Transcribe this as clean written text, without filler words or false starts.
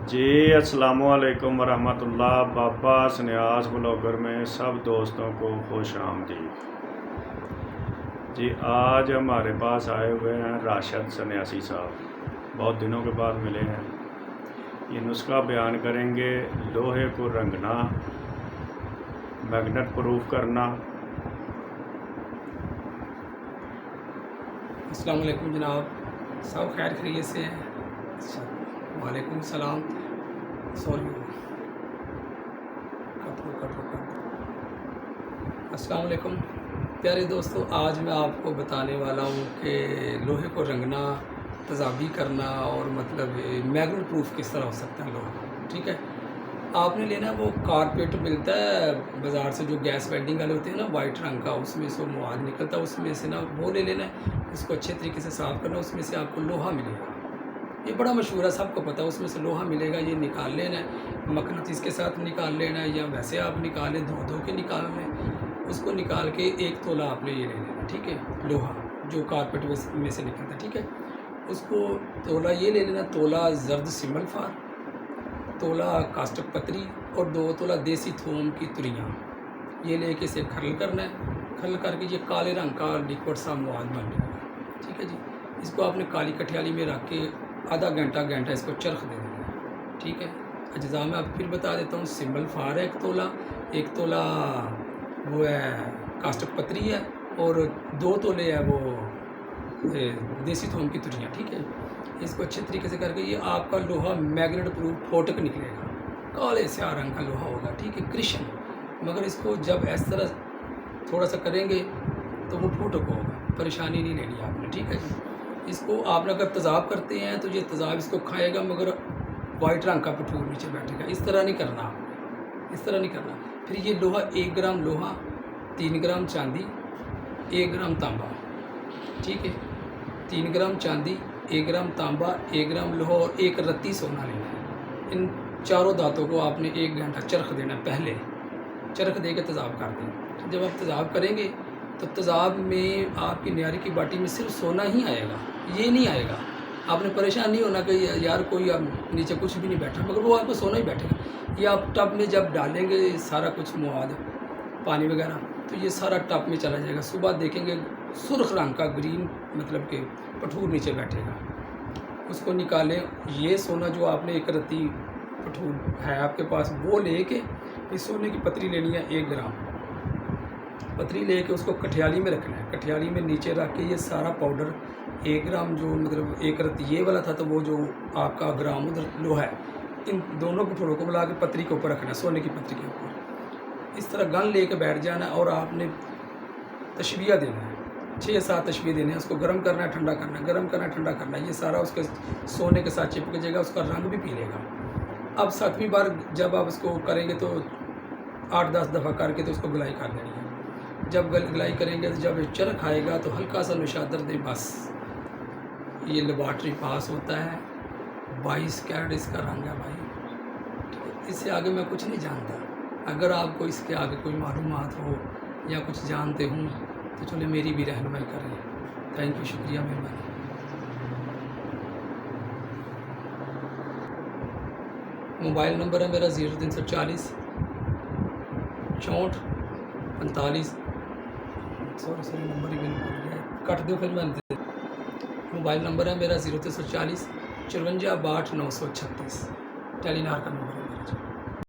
जी अस्सलामुअलैकुम वरहमतुल्लाह। बाबा सन्यास ब्लॉगर में सब दोस्तों को खुश आमदीद। जी आज हमारे पास आए हुए हैं राशिद सन्यासी साहब, बहुत दिनों के बाद मिले हैं। ये नुस्खा बयान करेंगे लोहे को रंगना, मैग्नेट प्रूफ करना। अस्सलाम वालेकुम जनाब, सब खैर खैरियत से हैं? अच्छा, वालेकुम सलाम। सॉरी, अस्सलाम वालेकुम प्यारे दोस्तों। आज मैं आपको बताने वाला हूँ कि लोहे को रंगना, तेज़ाबी करना और मतलब मैग्नेट प्रूफ किस तरह हो सकता है लोहा। ठीक है, आपने लेना है वो कारपेट मिलता है बाज़ार से, जो गैस वेल्डिंग वाले होते हैं ना, वाइट रंग का, उसमें से मवाद निकलता है, उसमें से ना वो ले लेना है। उसको अच्छे तरीके से साफ़ करना, उसमें से आपको लोहा मिलेगा। ये बड़ा मशहूर है, सबको पता है, उसमें से लोहा मिलेगा। ये निकाल लेना है, मकनतीस के साथ निकाल लेना है, या वैसे आप निकाल लें, धो के निकाल लें। उसको निकाल के 1 तोला आपने ये ले लेना, ठीक है, लोहा जो कारपेट में से निकलता है। ठीक है, उसको तोला ये ले लेना, तोला जर्द सिमल फार, तोला कास्टक पतरी और 2 तोला देसी थोम की तुरियाँ। ये लेके इसे खरल करना है। खरल करके ये काले रंग का लिक्विड सा मवाद बन जाएगा। ठीक है जी, इसको आपने काली कठियाली में रख के आधा घंटा इसको चरख दे देना है। ठीक है, अज्जा में आप फिर बता देता हूँ। सिंबल फार है 1 तोला वो है कास्टक पतरी है, और 2 तोले है वो देसी थोम की तुरियाँ। ठीक है, इसको अच्छे तरीके से करके ये आपका लोहा मैग्नेट प्रूफ फोटक निकलेगा, काले स्या रंग का लोहा होगा। ठीक है, कृष्ण, मगर इसको जब इस तरह थोड़ा सा करेंगे तो वो फोटक होगा, परेशानी नहीं लेनी आपने। ठीक है जी, इसको आपने अगर तेज़ाब करते हैं तो ये तेज़ाब इसको खाएगा, मगर वाइट रंग का पठूर नीचे बैठेगा। इस तरह नहीं करना, इस तरह नहीं करना। फिर ये लोहा 1 ग्राम लोहा, 3 ग्राम चांदी, 1 ग्राम तांबा। ठीक है, 3 ग्राम चांदी, 1 ग्राम तांबा, 1 ग्राम लोहा और 1 रत्ती सोना लेना है। इन चारों धातों को आपने 1 घंटा चरख देना है। पहले चरख दे के तेज़ाब कर दें। जब आप तेज़ाब करेंगे तो तेज़ाब में आपकी न्यारी की बाटी में सिर्फ सोना ही आएगा, ये नहीं आएगा। आपने परेशान नहीं होना कि यार कोई अब नीचे कुछ भी नहीं बैठा, मगर वो आपको सोना ही बैठेगा। ये आप टब में जब डालेंगे सारा कुछ मवाद, पानी वगैरह, तो ये सारा टब में चला जाएगा। सुबह देखेंगे सुर्ख रंग का, ग्रीन मतलब कि पठूर नीचे बैठेगा। उसको निकालें। ये सोना जो आपने 1 रत्ती पठूर है आपके पास, वो लेके फिर सोने की पतरी लेनी है। 1 ग्राम पतरी लेके उसको कठियाली में रखना है। कठियाली में नीचे रख के ये सारा पाउडर 1 ग्राम जो मतलब 1 रत्ती ये वाला था, तो वो जो आपका ग्राम उधर लोहा है, इन दोनों पठूरों को मिला के पतरी के ऊपर रखना है, सोने की पतरी के ऊपर। इस तरह गन लेके बैठ जाना और आपने तशबिया देना है, 6-7 तशबिया देने हैं। उसको गर्म करना है, ठंडा करना है, गर्म करना है, ठंडा करना है। ये सारा उसके सोने के साथ चिपक जाएगा, उसका रंग भी पी लेगा। अब 7वीं बार जब आप इसको करेंगे तो 8-10 दफ़ा करके तो उसको गुलाई कर देनी है। जब गुलाई करेंगे तो जब चरख आएगा तो हल्का सा नौशादर दें, बस ये लेबॉर्ट्री पास होता है। 22 कैरेट इसका रंग है भाई। इससे आगे मैं कुछ नहीं जानता। अगर आपको इसके आगे कोई मालूमात हो या कुछ जानते हों तो चलो मेरी भी रहनुमाई करें। थैंक यू, शुक्रिया, मेहरबानी। मोबाइल नंबर है मेरा 0340 64 45। सॉरी नंबर ही मैंने भूल गया, कट दो फिर मैं। मोबाइल नंबर है मेरा 0340 54 62 936, टेलीनार का नंबर है।